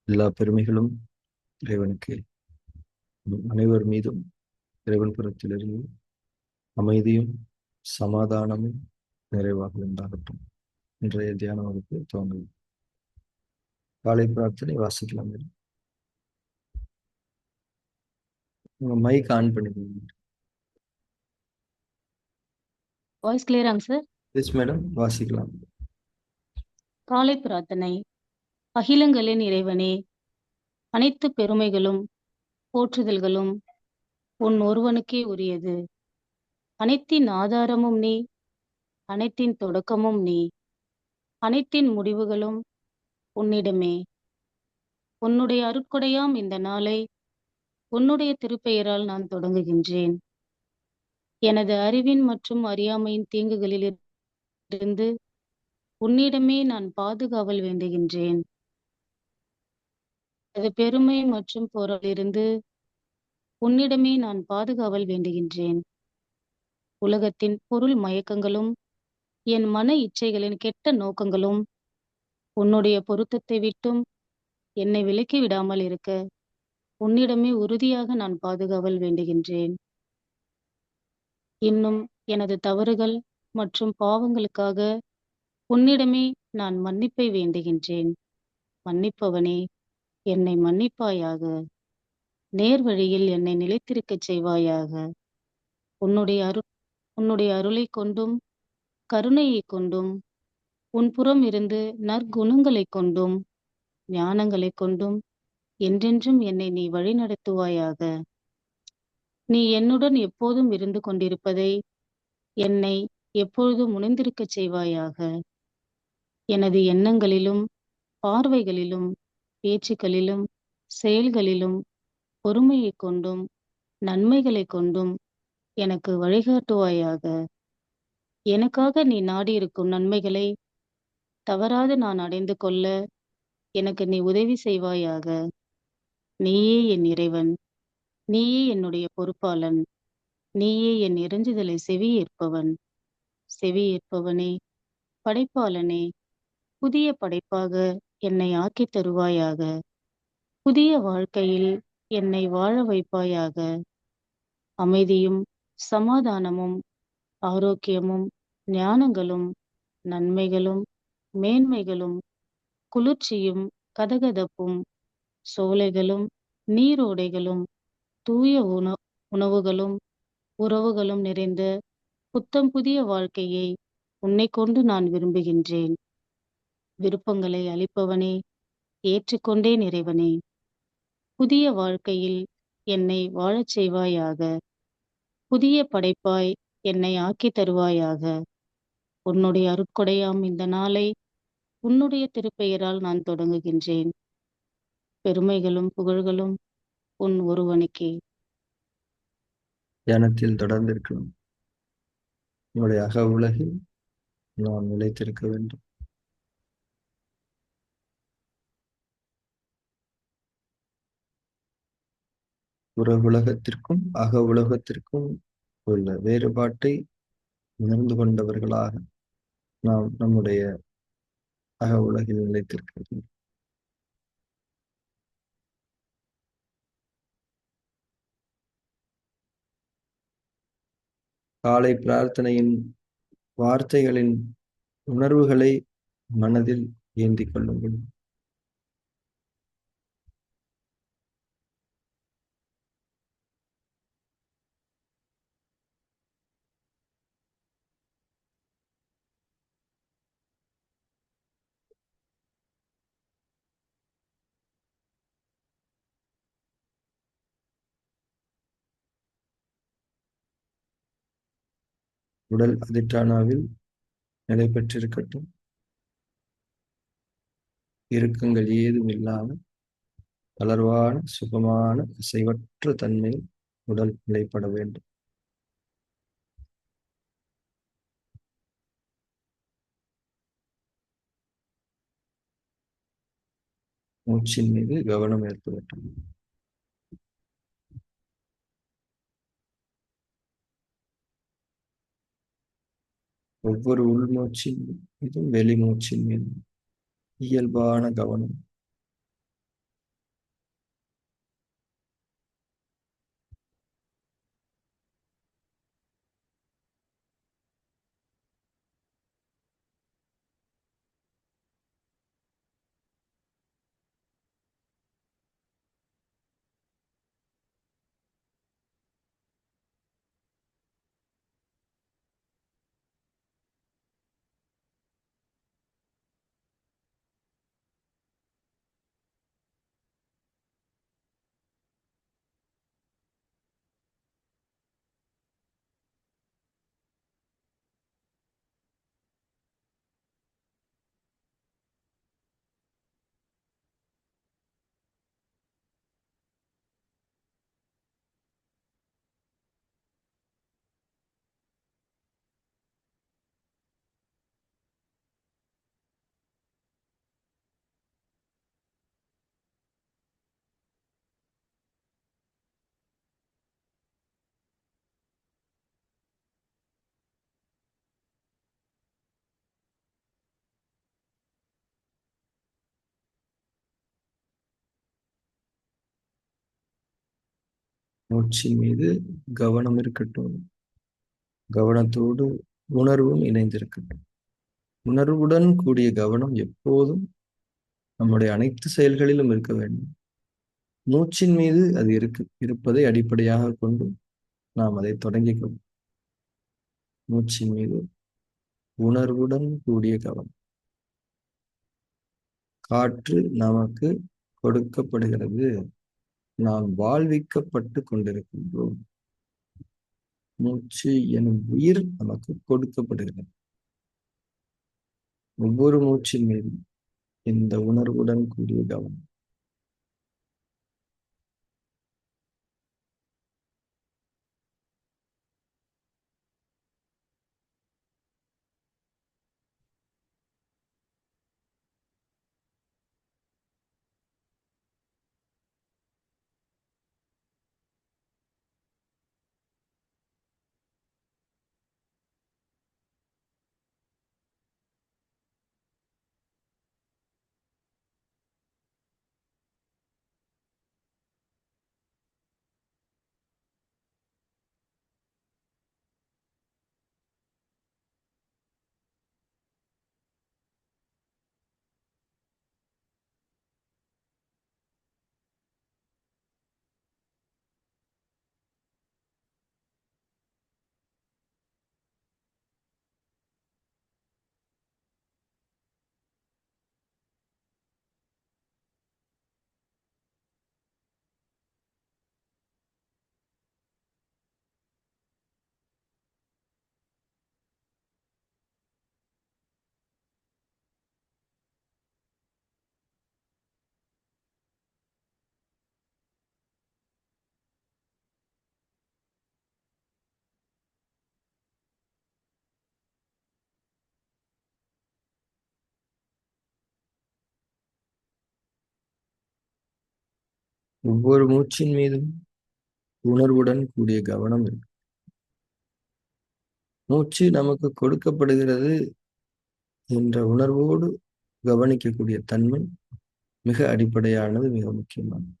எல்லா பெருமைகளும் இறைவனுக்கு. அனைவர் மீதும் இறைவன் புறத்திலிருந்து அமைதியும் சமாதானமும் நிறைவாக உண்டாகட்டும். இன்றைய தியான வகுப்பு துவங்கும். காலை பிரார்த்தனை வாசிக்கலாம். உங்க மைக் ஆன் பண்ணிக்கோங்க. வாய்ஸ் கிளியராங்க சார்? எஸ் மேடம், வாசிக்கலாம். காலை பிரார்த்தனை. அகிலங்களின் இறைவனே, அனைத்து பெருமைகளும் போற்றுதல்களும் உன் ஒருவனுக்கே உரியது. அனைத்தின் ஆதாரமும் நீ, அனைத்தின் தொடக்கமும் நீ, அனைத்தின் முடிவுகளும் உன்னிடமே. உன்னுடைய அருட்கொடையாம் இந்த நாளை உன்னுடைய திருப்பெயரால் நான் தொடங்குகின்றேன். எனது அறிவின் மற்றும் அறியாமையின் தீங்குகளிலிருந்து உன்னிடமே நான் பாதுகாவல் வேண்டுகின்றேன். எனது பெருமை மற்றும் பொருளிலிருந்து உன்னிடமே நான் பாதுகாவல் வேண்டுகின்றேன். உலகத்தின் பொருள் மயக்கங்களும் என் மன இச்சைகளின் கெட்ட நோக்கங்களும் உன்னுடைய பொருத்தத்தை விட்டும் என்னை விலக்கி விடாமல் இருக்க உன்னிடமே உறுதியாக நான் பாதுகாவல் வேண்டுகின்றேன். இன்னும் எனது தவறுகள் மற்றும் பாவங்களுக்காக உன்னிடமே நான் மன்னிப்பை வேண்டுகின்றேன். மன்னிப்பவனே, என்னை மன்னிப்பாயாக. நேர்வழியில் என்னை நிலைத்திருக்கச் செய்வாயாக. உன்னுடைய அருளை கொண்டும் கருணையை கொண்டும் உன் புறம் இருந்து நற்குணங்களை கொண்டும் ஞானங்களை கொண்டும் என்றென்றும் என்னை நீ வழிநடத்துவாயாக. நீ என்னுடன் எப்போதும் இருந்து கொண்டிருப்பதை என்னை எப்பொழுதும் உணர்ந்திருக்கச் செய்வாயாக. எனது எண்ணங்களிலும் பார்வைகளிலும் பேச்சுக்களிலும் செயல்களிலும் பொறுமையை கொண்டும் நன்மைகளை கொண்டும் எனக்கு வழிகாட்டுவாயாக. எனக்காக நீ நாடியிருக்கும் நன்மைகளை தவறாது நான் அடைந்து கொள்ள எனக்கு நீ உதவி செய்வாயாக. நீயே என் இறைவன், நீயே என்னுடைய பொறுப்பாளன், நீயே என் இறைஞ்சுதலை செவியேற்பவன். செவியேற்பவனே, படைப்பாளனே, புதிய படைப்பாக என்னை ஆக்கித் தருவாயாக. புதிய வாழ்க்கையில் என்னை வாழ வைப்பாயாக. அமைதியும் சமாதானமும் ஆரோக்கியமும் ஞானங்களும் நன்மைகளும் மேன்மைகளும் குளிர்ச்சியும் கதகதப்பும் சோலைகளும் நீரோடைகளும் தூய உணவுகளும் உறவுகளும் நிறைந்த புத்தம் புதிய வாழ்க்கையை உன்னை கொண்டு நான் விரும்புகின்றேன். விருப்பங்களை அளிப்பவனே, ஏற்றுக்கொண்டேன் இறைவனே. புதிய வாழ்க்கையில் என்னை வாழச் செய்வாயாக. புதிய படைப்பாய் என்னை ஆக்கி தருவாயாக. உன்னுடைய அருட்கொடையாம் இந்த நாளை உன்னுடைய திருப்பெயரால் நான் தொடங்குகின்றேன். பெருமைகளும் புகழ்களும் உன் ஒருவனுக்கே. தியானத்தில் தொடர்ந்து இருக்கலாம். உங்களுடைய அக உலகில் நாம் நிலைத்திருக்க வேண்டும். புற உலகத்திற்கும் அக உலகத்திற்கும் உள்ள வேறுபாட்டை உணர்ந்து கொண்டவர்களாக நாம் நம்முடைய அக உலகில் நிலைத்திருக்கிறது. காலை பிரார்த்தனையின் வார்த்தைகளின் உணர்வுகளை மனதில் ஏந்திக் கொள்ளுங்கள். உடல் அதிஷ்டானாவில் நிலை பெற்றிருக்கட்டும். இறுக்கங்கள் ஏதும் இல்லாமல் தளர்வான சுகமான அசைவற்ற தன்மையில் உடல் நிலைப்பட வேண்டும். மூச்சின் மீது கவனம் ஏற்படட்டும். ஒவ்வொரு உள்மூச்சின் மீதும் வெளிமூச்சின் மீதும் இயல்பான கவனம். மூச்சின் மீது கவனம் இருக்கட்டும். கவனத்தோடு உணர்வும் இணைந்திருக்கட்டும். உணர்வுடன் கூடிய கவனம் எப்போதும் நம்முடைய அனைத்து செயல்களிலும் இருக்க வேண்டும். மூச்சின் மீது அது இருப்பதை அடிப்படையாக கொண்டு நாம் அதை தொடங்கிக் மூச்சின் மீது உணர்வுடன் கூடிய கவனம். காற்று நமக்கு கொடுக்கப்படுகிறது. நாம் வாழ்விக்கப்பட்டு கொண்டிருக்கின்றோம். மூச்சு எனும் உயிர் நமக்கு கொடுக்கப்படுகிறது. ஒவ்வொரு மூச்சின் மீதும் இந்த உணர்வுடன் கூடிய கவனம். ஒவ்வொரு மூச்சின் மீதும் உணர்வுடன் கூடிய கவனம் இருக்கு. மூச்சு நமக்கு கொடுக்கப்படுகிறது என்ற உணர்வோடு கவனிக்கக்கூடிய தன்மை மிக அடிப்படையானது, மிக முக்கியமானது.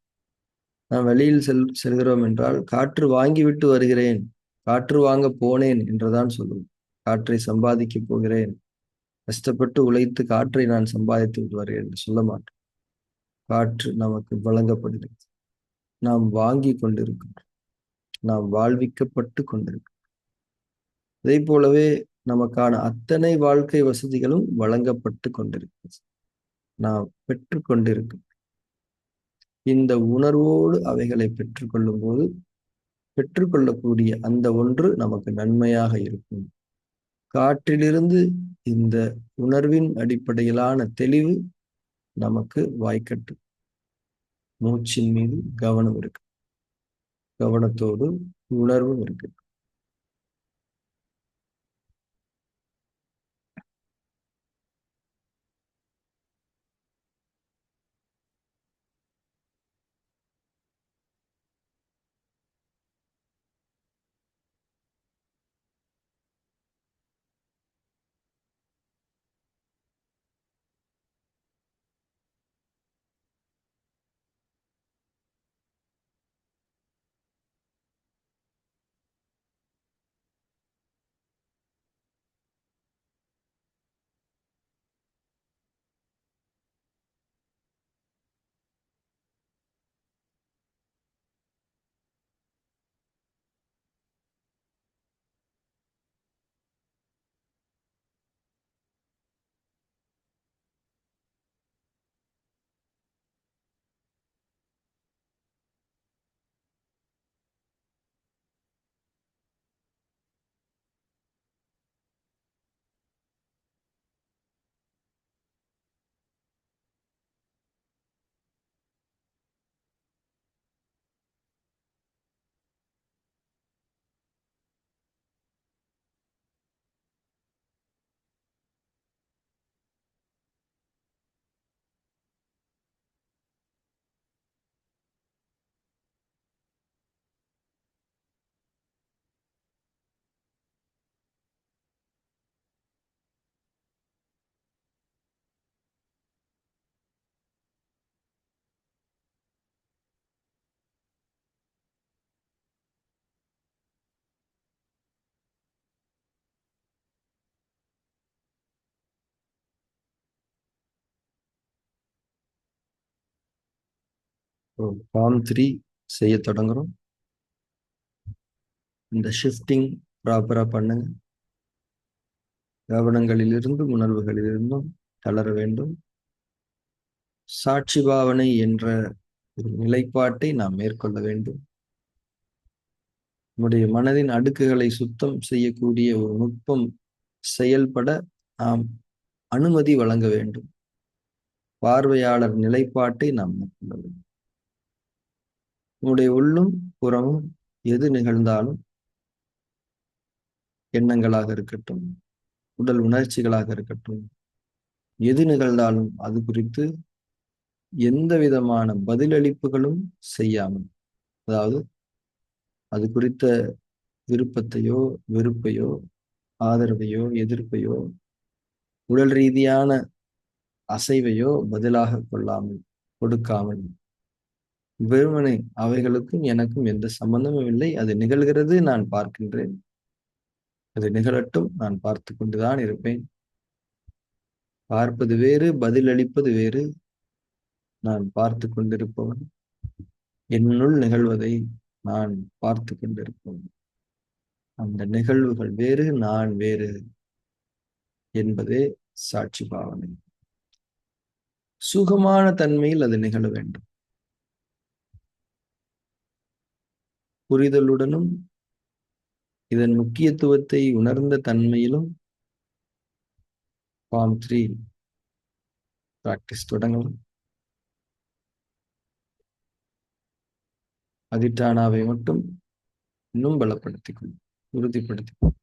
நாம் வெளியில் செல்கிறோம் என்றால் காற்று வாங்கிவிட்டு வருகிறேன், காற்று வாங்க போனேன் என்றுதான் சொல்லுவோம். காற்றை சம்பாதிக்க போகிறேன், கஷ்டப்பட்டு உழைத்து காற்றை நான் சம்பாதித்து விட்டு வருகிறேன் என்று சொல்ல மாட்டோம். காற்று நமக்கு வழங்கப்படுகிறது. நாம் வாங்கி கொண்டிருக்கிறோம். நாம் வாழ்விக்கப்பட்டு கொண்டிருக்கிறோம். அதே போலவே நமக்கான அத்தனை வாழ்க்கை வசதிகளும் வழங்கப்பட்டு கொண்டிருக்கிறது. நாம் பெற்று கொண்டிருக்கிறோம். இந்த உணர்வோடு அவைகளை பெற்றுக்கொள்ளும் போது பெற்றுக்கொள்ளக்கூடிய அந்த ஒன்று நமக்கு நன்மையாக இருக்கும். காற்றிலிருந்து இந்த உணர்வின் அடிப்படையிலான தெளிவு நமக்கு வாய்க்கட்டும். மூச்சின் மீது கவனம் இருக்கு. கவனத்தோடு உணர்வும் இருக்கு. ஃபார்ம் 3 செய்ய தொடங்குறோம். இந்த ஷிஃப்டிங் ப்ராப்பரா பண்ணுங்க. கவனங்களிலிருந்தும் உணர்வுகளிலிருந்தும் தளர வேண்டும். சாட்சி பாவனை என்ற ஒரு நிலைப்பாட்டை நாம் மேற்கொள்ள வேண்டும். நம்முடைய மனதின் அடுக்குகளை சுத்தம் செய்யக்கூடிய ஒரு நுட்பம் செயல்பட நாம் அனுமதி வழங்க வேண்டும். பார்வையாளர் நிலைப்பாட்டை நாம் மேற்கொள்ள வேண்டும். நம்முடைய உள்ளும் புறமும் எது நிகழ்ந்தாலும், எண்ணங்களாக இருக்கட்டும், உடல் உணர்ச்சிகளாக இருக்கட்டும், எது நிகழ்ந்தாலும் அது குறித்து எந்த விதமான பதிலளிப்புகளும் செய்யாமல், அதாவது அது குறித்த விருப்பத்தையோ வெறுப்பையோ ஆதரவையோ எதிர்ப்பையோ உடல் ரீதியான அசைவையோ பதிலாக கொள்ளாமல் கொடுக்காமல், வெறுமனே அவைகளுக்கும் எனக்கும் எந்த சம்பந்தமும் இல்லை, அது நிகழ்கிறது, நான் பார்க்கின்றேன், அது நிகழட்டும், நான் பார்த்து கொண்டுதான் இருப்பேன். பார்ப்பது வேறு, பதிலளிப்பது வேறு. நான் பார்த்து கொண்டிருப்பவன், என்னுள் நிகழ்வதை நான் பார்த்து கொண்டிருப்பவன். அந்த நிகழ்வுகள் வேறு, நான் வேறு என்பதே சாட்சி பாவனை. சுகமான தன்மையில் அது நிகழ வேண்டும். புரிதலுடனும் இதன் முக்கியத்துவத்தை உணர்ந்த தன்மையிலும் ஃபார்ம் 3 பிராக்டிஸ் தொடங்கலாம். அதிட்டானாவை மட்டும் இன்னும் பலப்படுத்திக் கொள்ளும், உறுதிப்படுத்திக்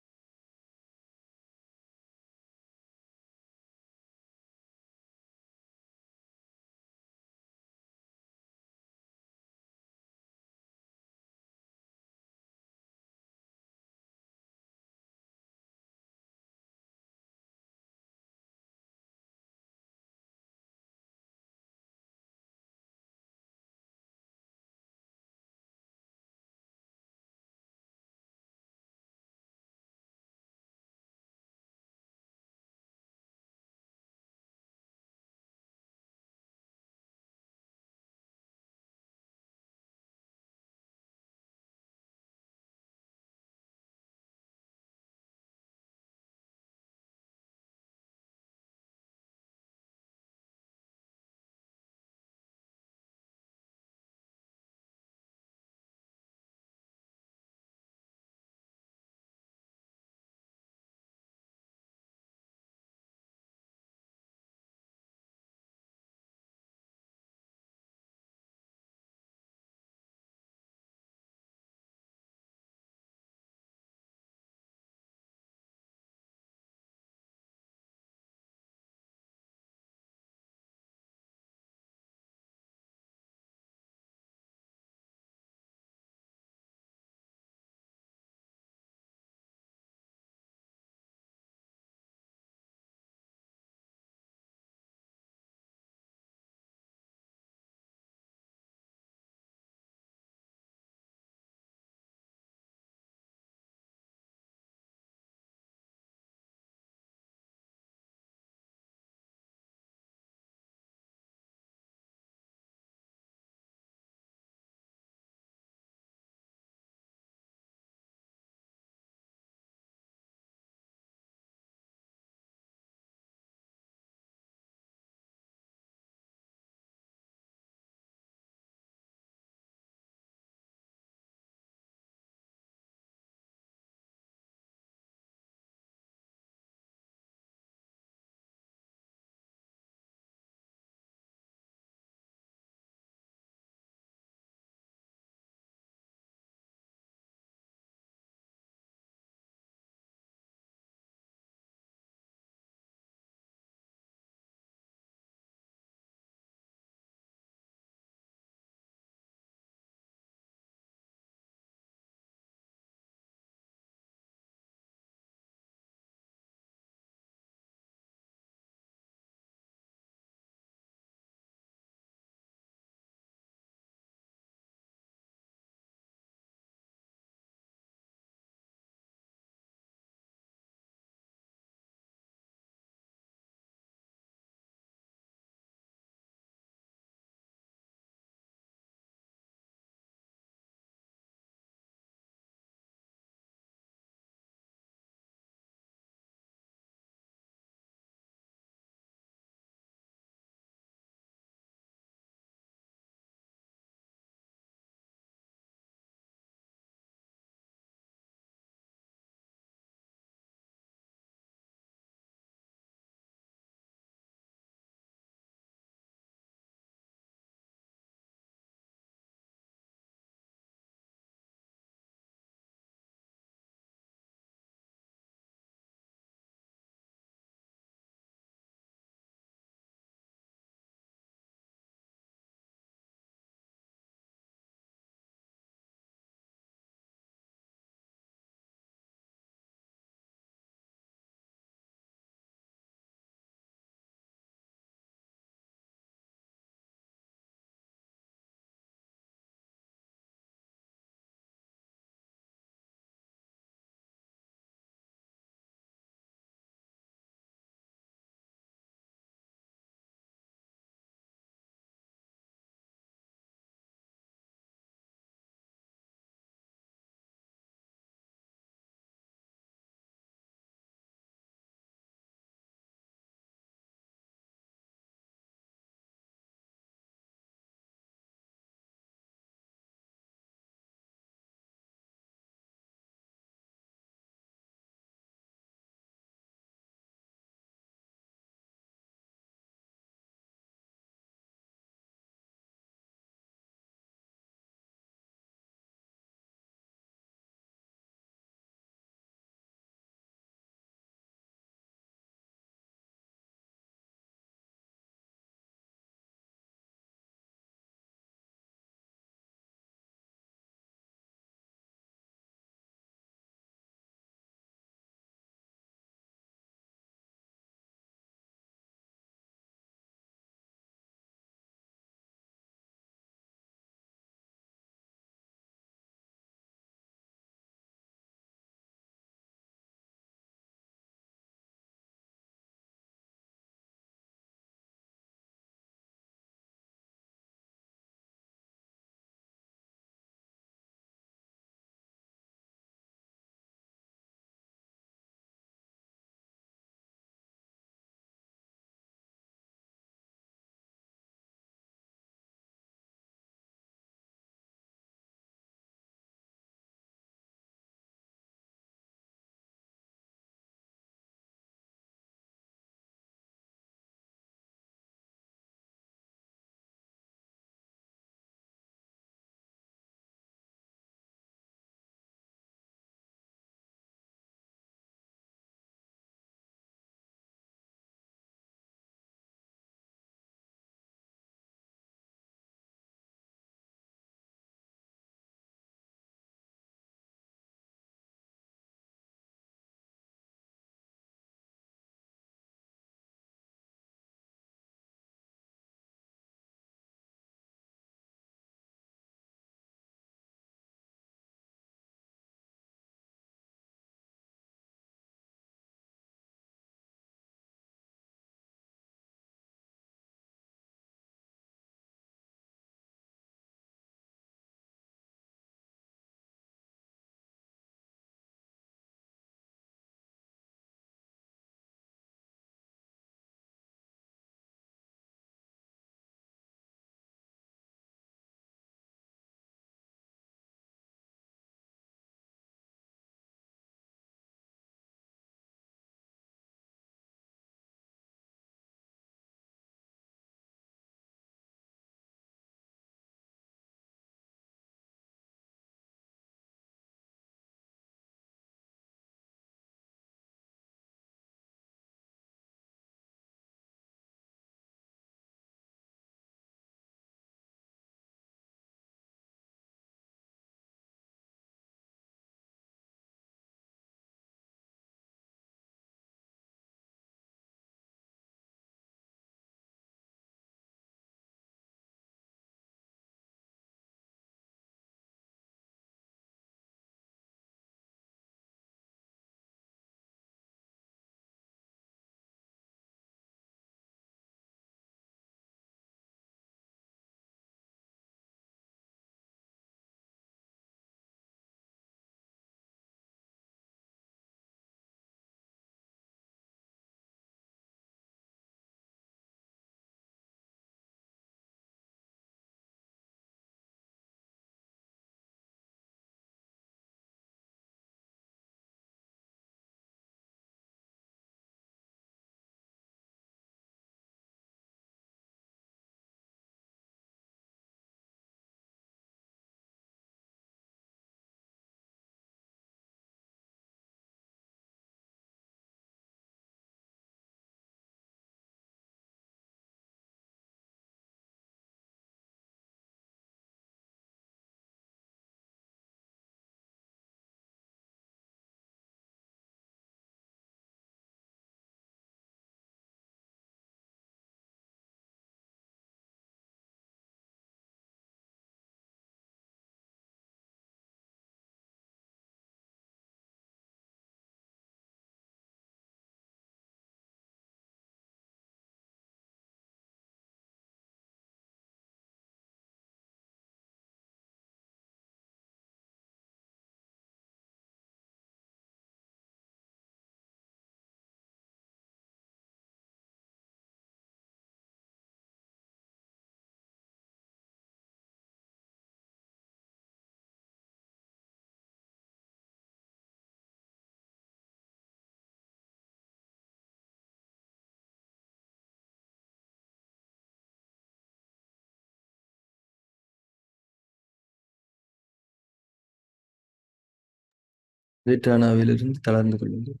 வேட்டானாவிலிருந்து தளர்ந்து கொள்ளுங்கள்.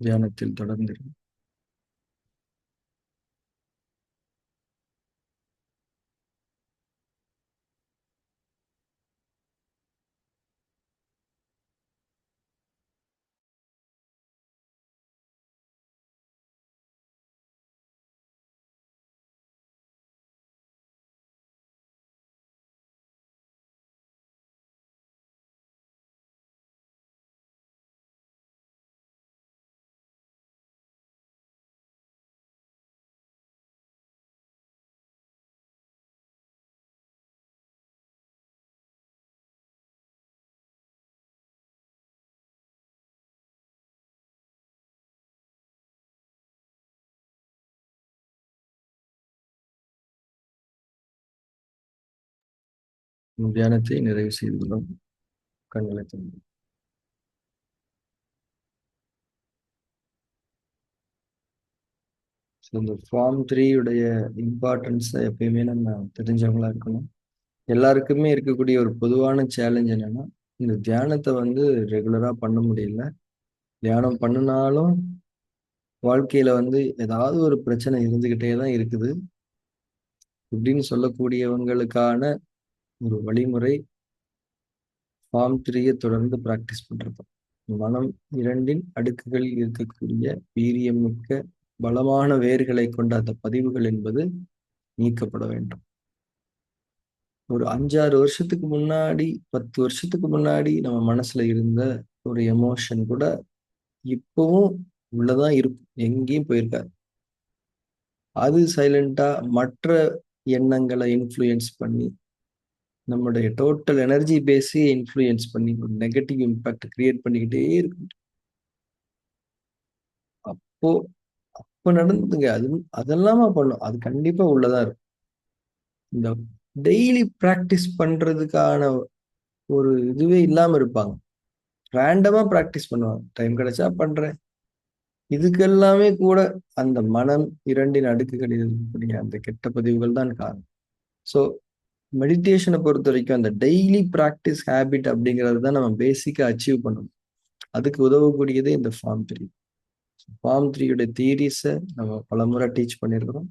தியானத்தில் தொடர்ந்து தியானத்தை நிறைவு செய்துள்ளோம். கண்களை திறந்து. இந்த ஃபார்ம் 3 உடைய இம்பார்ட்டன்ஸை எப்பயுமே நம்ம தெரிஞ்சவங்களா இருக்கணும். எல்லாருக்குமே இருக்கக்கூடிய ஒரு பொதுவான சேலஞ்ச் என்னன்னா, இந்த தியானத்தை ரெகுலரா பண்ண முடியல. தியானம் பண்ணினாலும் வாழ்க்கையில ஏதாவது ஒரு பிரச்சனை இருந்துகிட்டே தான் இருக்குது அப்படின்னு சொல்லக்கூடியவங்களுக்கான ஒரு வழிமுறை ஃபார்ம் 3 தொடர்ந்து பிராக்டிஸ் பண்றது. மனம் 2 அடுக்குகளில் இருக்கக்கூடிய வீரியமிக்க பலமான வேர்களை கொண்ட அந்த பதிவுகள் என்பது நீக்கப்பட வேண்டும். ஒரு 5-6 வருஷத்துக்கு முன்னாடி 10 வருஷத்துக்கு முன்னாடி நம்ம மனசுல இருந்த ஒரு எமோஷன் கூட இப்பவும் உள்ளதான் இருக்கும், எங்கேயும் போயிருக்காது. அது சைலண்டா மற்ற எண்ணங்களை இன்ஃப்ளூயன்ஸ் பண்ணி நம்முடைய டோட்டல் எனர்ஜி பேஸே இன்ஃப்ளூயன்ஸ் பண்ணி ஒரு நெகட்டிவ் இம்பாக்ட் கிரியேட் பண்ணிக்கிட்டே இருக்கும். அப்போ அப்ப நடந்துங்க அது அதெல்லாமா பண்ணும். அது கண்டிப்பா உள்ளதா இருக்கும். இந்த டெய்லி பிராக்டிஸ் பண்றதுக்கான ஒரு இதுவே இல்லாம இருப்பாங்க. ரேண்டமா பிராக்டிஸ் பண்ணுவாங்க. டைம் கிடைச்சா பண்றேன். இதுக்கெல்லாமே கூட அந்த மனம் 2 அடுக்குகளில் இருக்கக்கூடிய அந்த கெட்ட பதிவுகள் தான் காரணம். ஸோ மெடிடேஷனை பொறுத்த வரைக்கும் அந்த டெய்லி பிராக்டிஸ் ஹேபிட் அப்படிங்கிறது தான் நம்ம பேசிக்கா அச்சீவ் பண்ணணும். அதுக்கு உதவக்கூடியதே இந்த ஃபார்ம் 3. ஃபார்ம் 3 உடைய தியரிஸை நம்ம பலமுறை டீச் பண்ணியிருக்கிறோம்.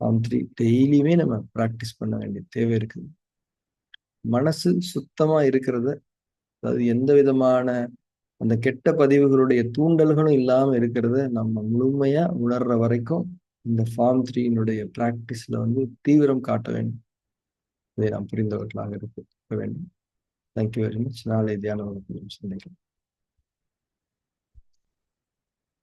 ஃபார்ம் 3 டெய்லியுமே நம்ம பிராக்டிஸ் பண்ண வேண்டிய தேவை இருக்குது. மனசு சுத்தமா இருக்கிறத, அதாவது எந்த விதமான அந்த கெட்ட பதிவுகளுடைய தூண்டல்களும் இல்லாம இருக்கிறத நம்ம முழுமையா உணர்ற வரைக்கும் இந்த ஃபார்ம் 3 பிராக்டிஸ்ல தீவிரம் காட்ட வேண்டும். இதை நாம் புரிந்தவர்களாக இருக்க வேண்டும். Thank you very much. நாளை தியான வகுப்பில் சந்திக்கலாம்.